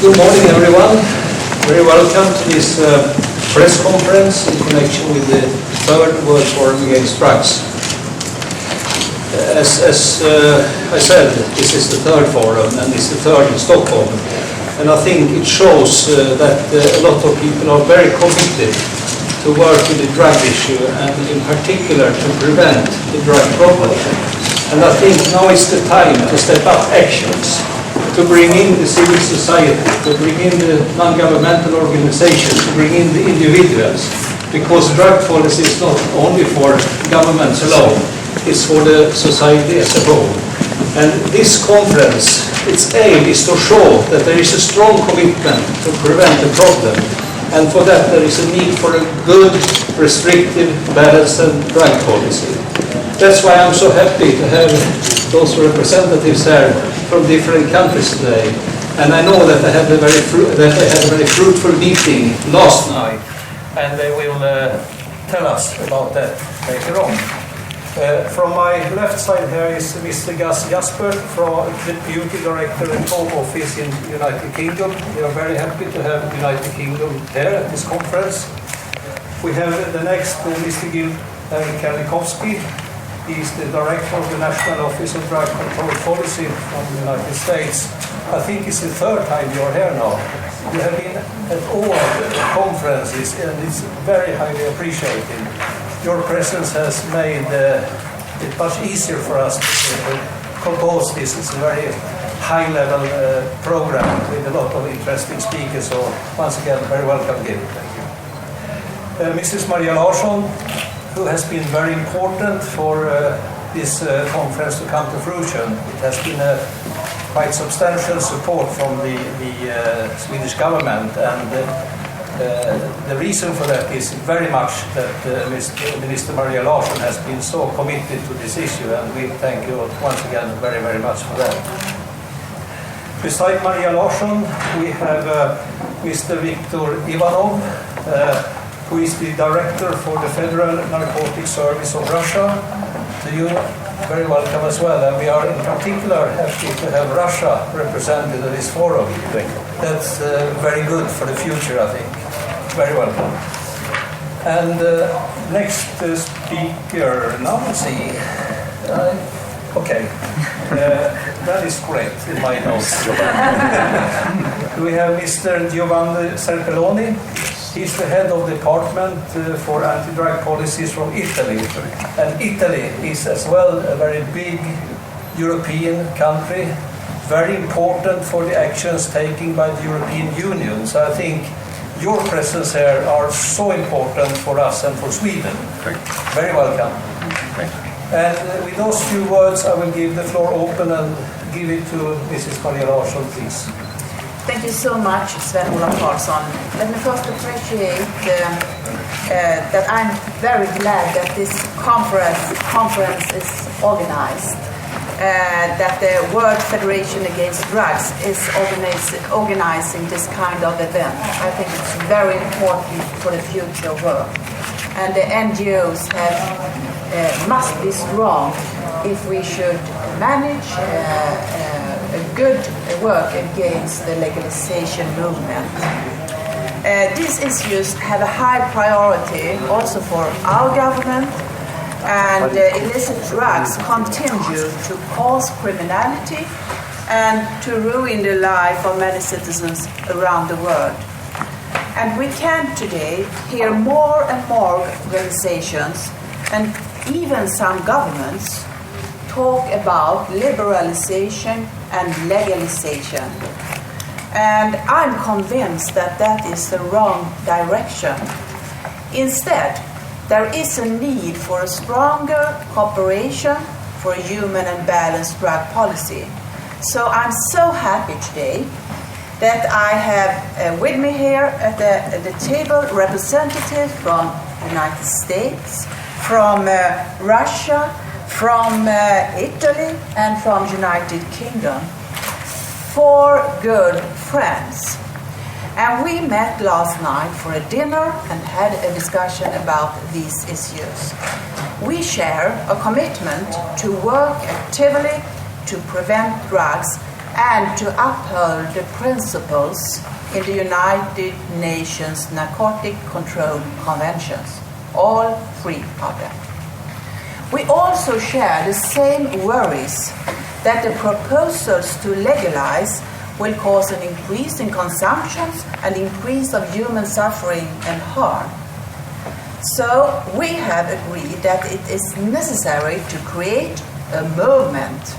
Good morning, everyone. Very welcome to this press conference in connection with the third World Forum Against Drugs. As I said, this is the third forum and it's the third in Stockholm. And I think it shows that a lot of people are very committed to work with the drug issue and in particular to prevent the drug problem. And I think now is the time to step up actions, to bring in the civil society, to bring in the non-governmental organizations, to bring in the individuals, because drug policy is not only for governments alone, it's for the society as a whole. And this conference, its aim is to show that there is a strong commitment to prevent the problem, and for that there is a need for a good, restrictive, balanced drug policy. That's why I'm so happy to have those representatives here from different countries today. And I know that they had a very fruitful meeting last night, and they will tell us about that later on. From my left side here is Mr. Gus Jasper, from the Deputy Director and Home Office in the United Kingdom. We are very happy to have the United Kingdom there at this conference. We have the next Mr. Gil Karlikovsky. He's the Director of the National Office of Drug Control Policy from the United States. I think it's the third time you're here now. You have been at all the conferences and it's very highly appreciated. Your presence has made it much easier for us to compose this. It's a very high-level program with a lot of interesting speakers. So once again, very welcome, Gil. Thank you. Mrs. Maria Larsson, who has been very important for this conference to come to fruition. It has been a quite substantial support from the Swedish government, and the reason for that is very much that Minister Maria Larsson has been so committed to this issue, and we thank you once again very, very much for that. Beside Maria Larsson, we have Mr. Viktor Ivanov, who is the Director for the Federal Narcotics Service of Russia. To you, very welcome as well. And we are in particular happy to have Russia represented at this forum. That's very good for the future, I think. Very welcome. And next speaker, now let's see. Okay, that is correct in my notes. We have Mr. Giovanni Serpelloni. He's the head of the Department for Anti-Drug Policies from Italy. And Italy is as well a very big European country, very important for the actions taken by the European Union. So I think your presence here are so important for us and for Sweden. Very welcome. And with those few words, I will give the floor open and give it to Mrs. Maria Larsson, please. Thank you so much, Sven-Ola Karlsson. Let me first appreciate that I'm very glad that this conference is organized, that the World Federation Against Drugs is organizing this kind of event. I think it's very important for the future work. And the NGOs must be strong if we should manage a good work against the legalization movement. These issues have a high priority also for our government, and illicit drugs continue to cause criminality and to ruin the life of many citizens around the world. And we can today hear more and more organizations and even some governments talk about liberalization and legalization. And I'm convinced that that is the wrong direction. Instead, there is a need for a stronger cooperation for a human and balanced drug policy. So I'm so happy today that I have with me here at the table representatives from the United States, from Russia, from Italy, and from United Kingdom. 4 good friends. And we met last night for a dinner and had a discussion about these issues. We share a commitment to work actively to prevent drugs and to uphold the principles in the United Nations Narcotic Control Conventions, all three of them. We also share the same worries that the proposals to legalize will cause an increase in consumptions and increase of human suffering and harm. So we have agreed that it is necessary to create a movement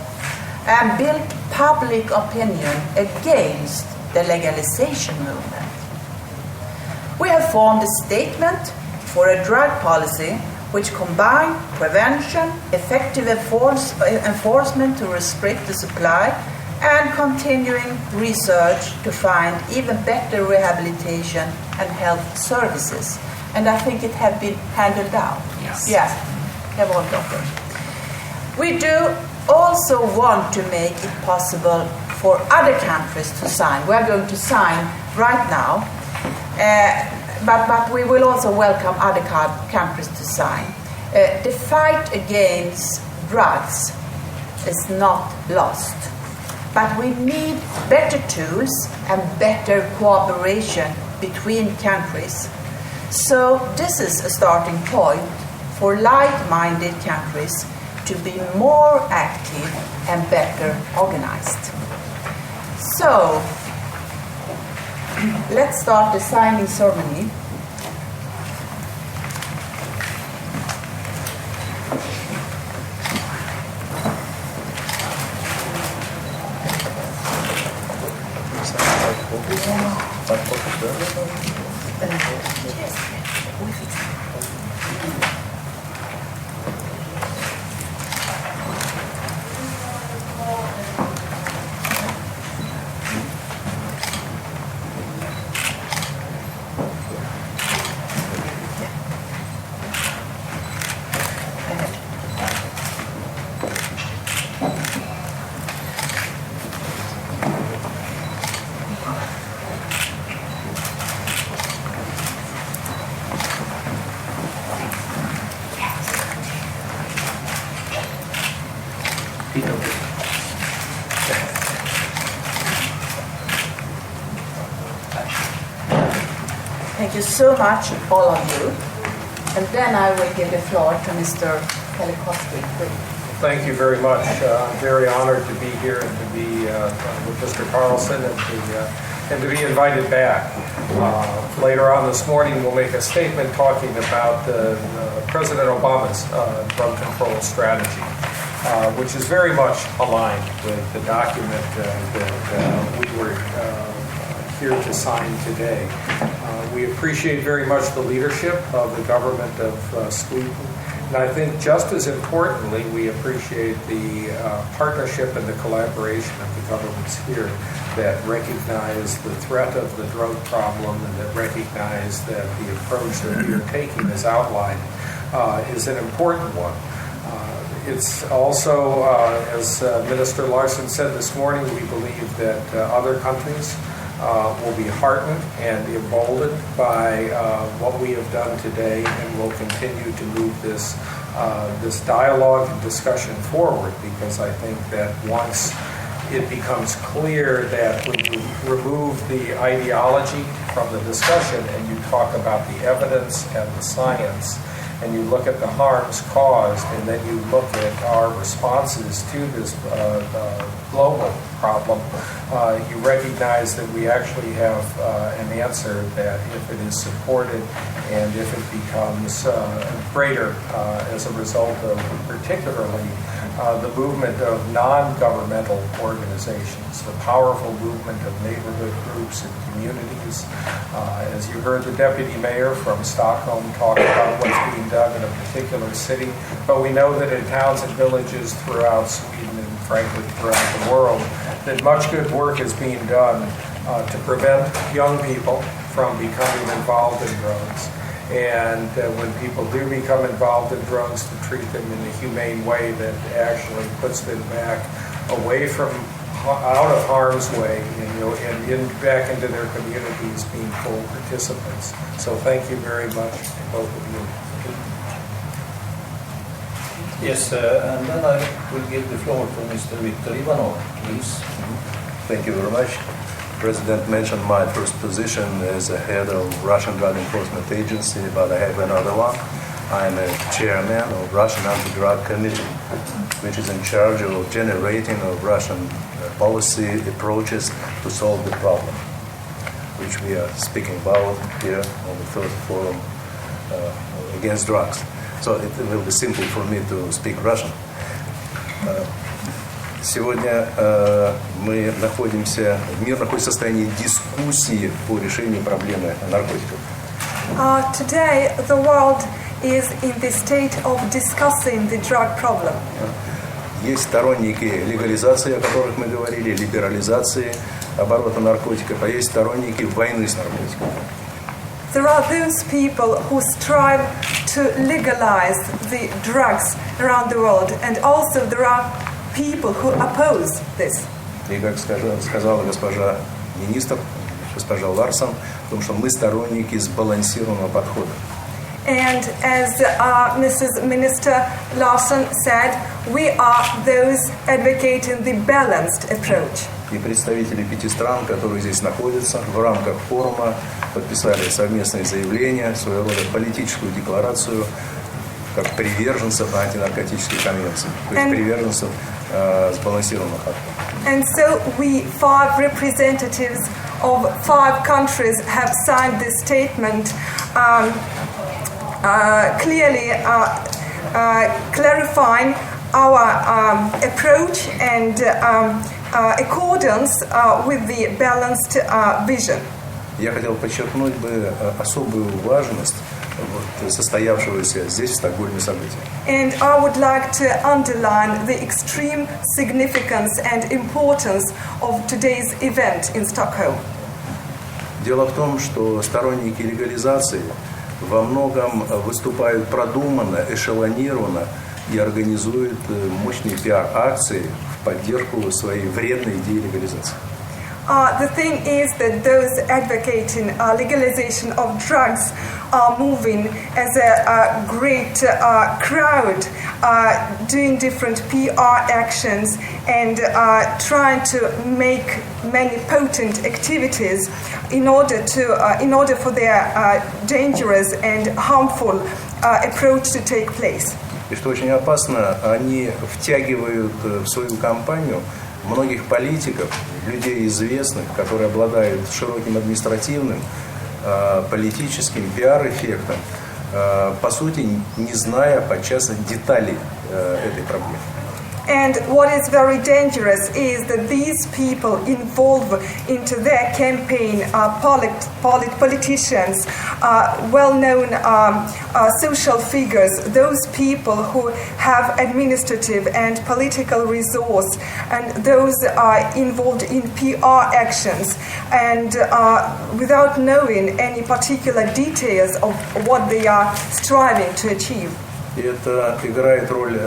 and build public opinion against the legalization movement. We have formed a statement for a drug policy which combine prevention, effective enforcement to restrict the supply, and continuing research to find even better rehabilitation and health services. And I think it has been handled out. Yes. Yes. We do also want to make it possible for other countries to sign. We are going to sign right now, but we will also welcome other countries to sign. The fight against drugs is not lost, but we need better tools and better cooperation between countries. So this is a starting point for like-minded countries to be more active and better organized. So let's start the signing ceremony. Thank you so much, all of you. And then I will give the floor to Mr. Pelikoski. Thank you very much. I'm very honored to be here and to be with Mr. Carlson and to be invited back. Later on this morning, we'll make a statement talking about President Obama's drug control strategy, which is very much aligned with the document that we were here to sign today. We appreciate very much the leadership of the government of Sweden. And I think just as importantly, we appreciate the partnership and the collaboration of the governments here that recognize the threat of the drug problem and that recognize that the approach that we are taking as outlined is an important one. It's also, as Minister Larson said this morning, we believe that other countries will be heartened and emboldened by what we have done today, and will continue to move this dialogue and discussion forward, because I think that once it becomes clear that when you remove the ideology from the discussion and you talk about the evidence and the science, and you look at the harms caused, and then you look at our responses to this global problem, you recognize that we actually have an answer that, if it is supported and if it becomes greater as a result of particularly the movement of non-governmental organizations, the powerful movement of neighborhood groups and communities. As you heard the Deputy Mayor from Stockholm talk about what's being done in a particular city, but we know that in towns and villages throughout Sweden and frankly throughout the world, that much good work is being done to prevent young people from becoming involved in drugs. And when people do become involved in drugs, to treat them in a humane way that actually puts them back away from, out of harm's way, and back into their communities being full participants. So thank you very much to both of you. Yes, and then I will give the floor to Mr. Viktor Ivanov, please. Thank you very much. President mentioned my first position as a head of Russian Drug Enforcement Agency, but I have another one. I'm a chairman of Russian Anti-Drug Committee, which is in charge of generating of Russian policy approaches to solve the problem, which we are speaking about here on the third forum against drugs. So it will be simple for me to speak Russian. Сегодня мир находится в состоянии дискуссии по решению проблемы наркотиков. Today, the world is in the state of discussing the drug problem. Есть сторонники легализации, о которых мы говорили, либерализации оборота наркотиков, а есть сторонники войны с наркотиками. There are those people who strive to legalize the drugs around the world, and also there are people who oppose this. И как сказала госпожа министр, госпожа Ларсон, в том, что мы сторонники сбалансированного подхода. And as Mrs. Minister Larson said, we are those advocating the balanced approach. И представители 5 стран, которые здесь находятся, в рамках форума подписали совместное заявление, своего рода политическую декларацию, как приверженцев антинаркотических конвенций, то есть приверженцев сбалансированных подходов. And so we, 5 representatives of 5 countries, have signed this statement, clearly clarifying our approach and accordance with the balanced vision. Я хотел подчеркнуть бы особую важность состоявшегося здесь, в Стокгольме, события. And I would like to underline the extreme significance and importance of today's event in Stockholm. Дело в том, что сторонники легализации во многом выступают продуманно, эшелонированно и организуют мощные пиар-акции в поддержку своей вредной идеи легализации. The thing is that those advocating legalization of drugs are moving as a great crowd, doing different PR actions and trying to make many potent activities in order for their dangerous and harmful approach to take place. И что очень опасно, они втягивают в свою кампанию многих политиков, людей известных, которые обладают широким административным, политическим пиар-эффектом, по сути, не зная подчас деталей этой проблемы. And what is very dangerous is that these people involve into their campaign politicians, well-known social figures, those people who have administrative and political resource, and those involved in PR actions, and without knowing any particular details of what they are striving to achieve. И это играет роль,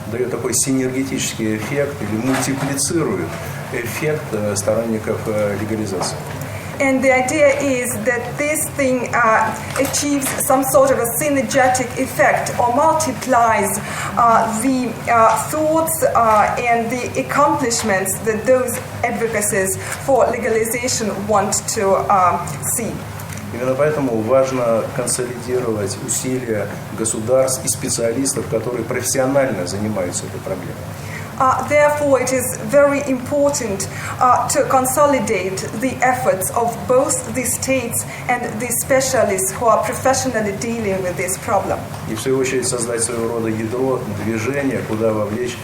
дает такой синергетический эффект или мультиплицирует эффект сторонников легализации. And the idea is that this thing achieves some sort of a synergetic effect or multiplies the thoughts and the accomplishments that those advocacies for legalization want to see. Именно поэтому важно консолидировать усилия государств и специалистов, которые профессионально занимаются этой проблемой. Therefore, it is very important to consolidate the efforts of both the states and the specialists who are professionally dealing with this problem. И в свою очередь создать своего рода ядро движения, куда вовлечь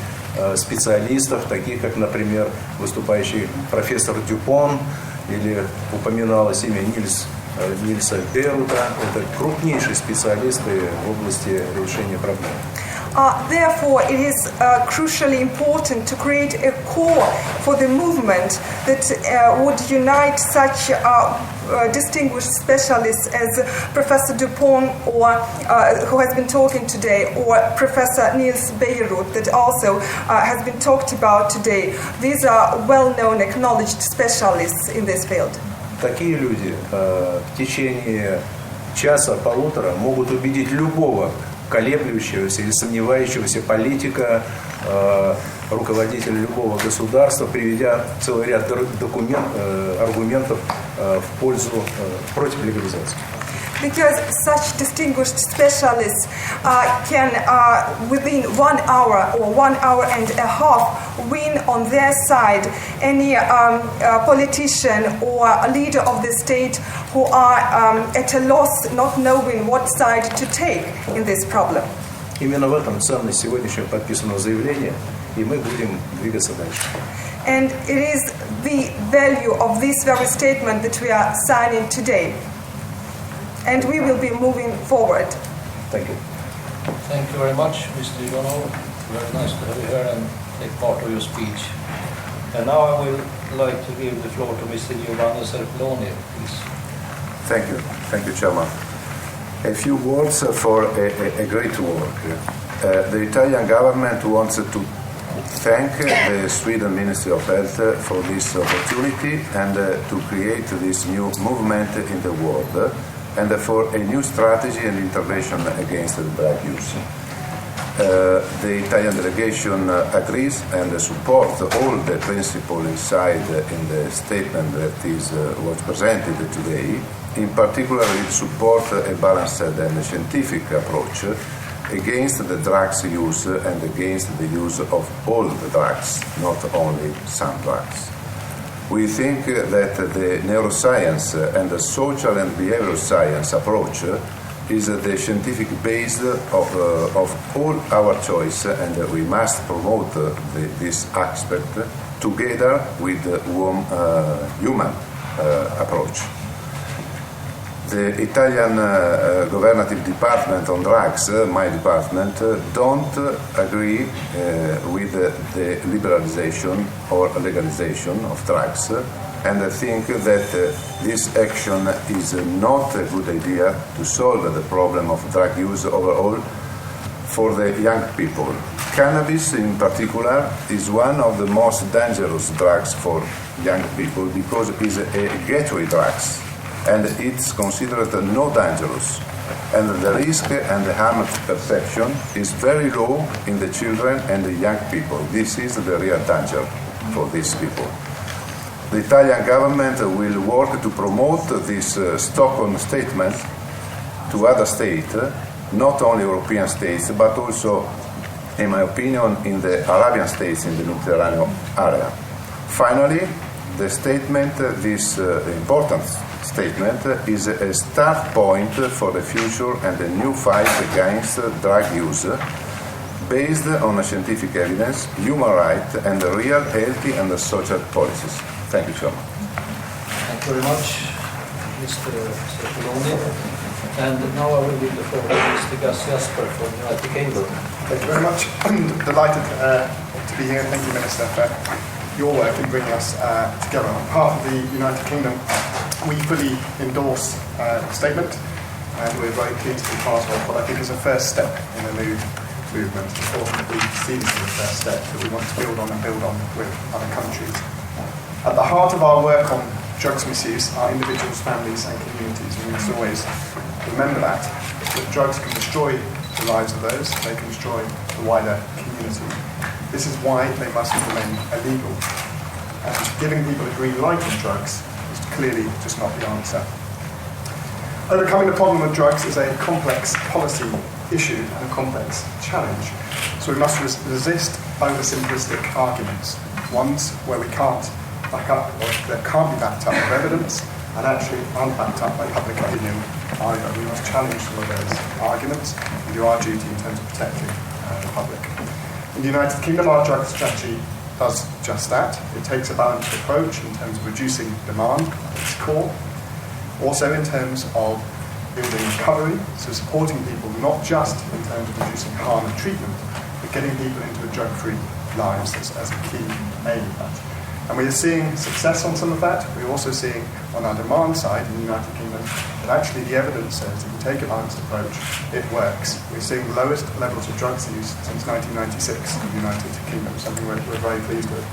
специалистов, таких как, например, выступающий профессор Дюпон, или упоминалось имя Нильса Берута, это крупнейшие специалисты в области решения проблем. Therefore, it is crucially important to create a core for the movement that would unite such distinguished specialists as Professor Dupont, or who has been talking today, or Professor Niels Beirut, that also has been talked about today. These are well-known, acknowledged specialists in this field. Такие люди в течение часа-полутора могут убедить любого колеблющегося или сомневающегося политика, руководителя любого государства, приведя целый ряд аргументов в пользу, против легализации. Because such distinguished specialists can, within 1 hour or 1 hour and a half, win on their side any politician or leader of the state who are at a loss, not knowing what side to take in this problem. Именно в этом ценность сегодняшнего подписанного заявления, и мы будем двигаться дальше. And it is the value of this very statement that we are signing today. And we will be moving forward. Thank you. Thank you very much, Mr. Ivanov. Very nice to have you here and take part of your speech. And now I would like to give the floor to Mr. Giovanni Serpelloni, please. Thank you, Chairman. A few words for a great work. The Italian government wants to thank the Sweden Ministry of Health for this opportunity and to create this new movement in the world, and for a new strategy and intervention against the drug use. The Italian delegation agrees and supports all the principles inside in the statement that was presented today. In particular, it supports a balanced and scientific approach against the drugs use and against the use of all the drugs, not only some drugs. We think that the neuroscience and the social and behavioral science approach is the scientific base of all our choice, and we must promote this aspect together with the human approach. The Italian governative department on drugs, my department, don't agree with the liberalization or legalization of drugs, and I think that this action is not a good idea to solve the problem of drug use overall for the young people. Cannabis in particular is one of the most dangerous drugs for young people because it is a gateway drug, and it's considered no dangerous. And the risk and the harm perception is very low in the children and the young people. This is the real danger for these people. The Italian government will work to promote this Stockholm statement to other states, not only European states, but also, in my opinion, in the Arabian states in the Mediterranean area. Finally, the statement, this important statement, is a start point for the future and a new fight against drug use based on scientific evidence, human rights, and real healthy and social policies. Thank you, Chairman. Thank you very much, Mr. Serpelloni. And now I will give the floor to Mr. Gus Jasper from the United Kingdom. Thank you very much. I'm delighted to be here. Thank you, Minister, for your work in bringing us together. On behalf of the United Kingdom, we fully endorse the statement, and we're very pleased to be part of what I think is a first step in a new movement. We see this as a first step that we want to build on with other countries. At the heart of our work on drugs misuse are individuals, families and communities, and we must always remember that drugs can destroy the lives of those, they can destroy the wider community. This is why they must remain illegal. And giving people a green light on drugs is clearly just not the answer. Overcoming the problem of drugs is a complex policy issue and a complex challenge. So we must resist oversimplistic arguments, ones where we can't back up, or that can't be backed up with evidence, and actually aren't backed up by public opinion either. We must challenge some of those arguments and do our duty in terms of protecting the public. In the United Kingdom, our drug strategy does just that. It takes a balanced approach in terms of reducing demand at its core, also in terms of building recovery, so supporting people not just in terms of reducing harm and treatment, but getting people into a drug-free lives as a key aim of that. And we are seeing success on some of that. We're also seeing on our demand side in the United Kingdom that actually the evidence says if you take a balanced approach, it works. We're seeing the lowest levels of drugs use since 1996 in the United Kingdom, something we're very pleased with.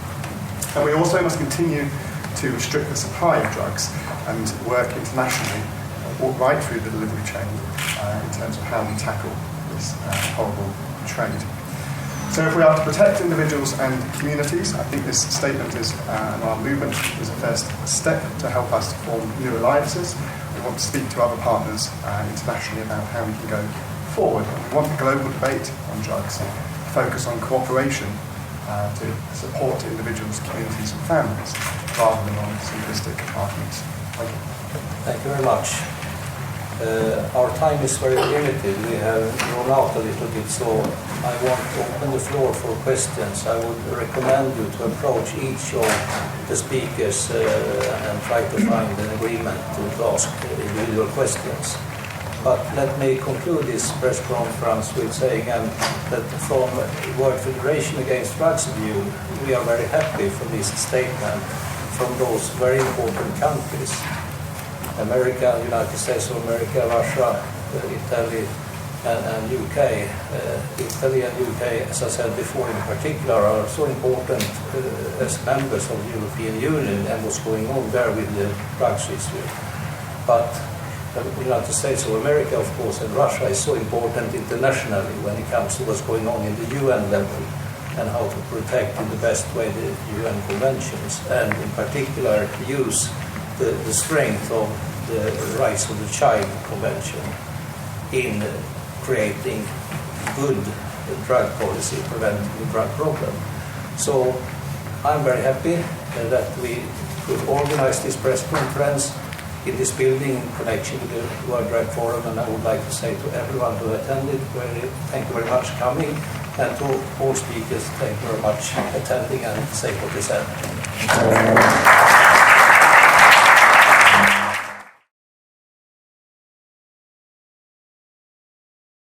And we also must continue to restrict the supply of drugs and work internationally, right through the delivery chain in terms of how we tackle this horrible trade. So if we are to protect individuals and communities, I think this statement and our movement is a first step to help us to form new alliances. We want to speak to other partners internationally about how we can go forward. We want the global debate on drugs to focus on cooperation to support individuals, communities and families, rather than on simplistic arguments. Thank you. Thank you very much. Our time is very limited. We have run out a little bit, so I want to open the floor for questions. I would recommend you to approach each of the speakers and try to find an agreement to ask individual questions. But let me conclude this press conference with saying that from World Federation Against Drugs view, we are very happy for this statement from those very important countries. America, United States of America, Russia, Italy and UK. Italy and UK, as I said before in particular, are so important as members of the European Union and what's going on there with the drugs issue. But the United States of America, of course, and Russia is so important internationally when it comes to what's going on in the UN level and how to protect in the best way the UN conventions, and in particular use the strength of the Rights of the Child Convention in creating good drug policy, preventing the drug problem. So I'm very happy that we could organize this press conference in this building in connection with the World Drug Forum, and I would like to say to everyone who attended, thank you very much for coming, and to all speakers, thank you very much for attending and say what they said.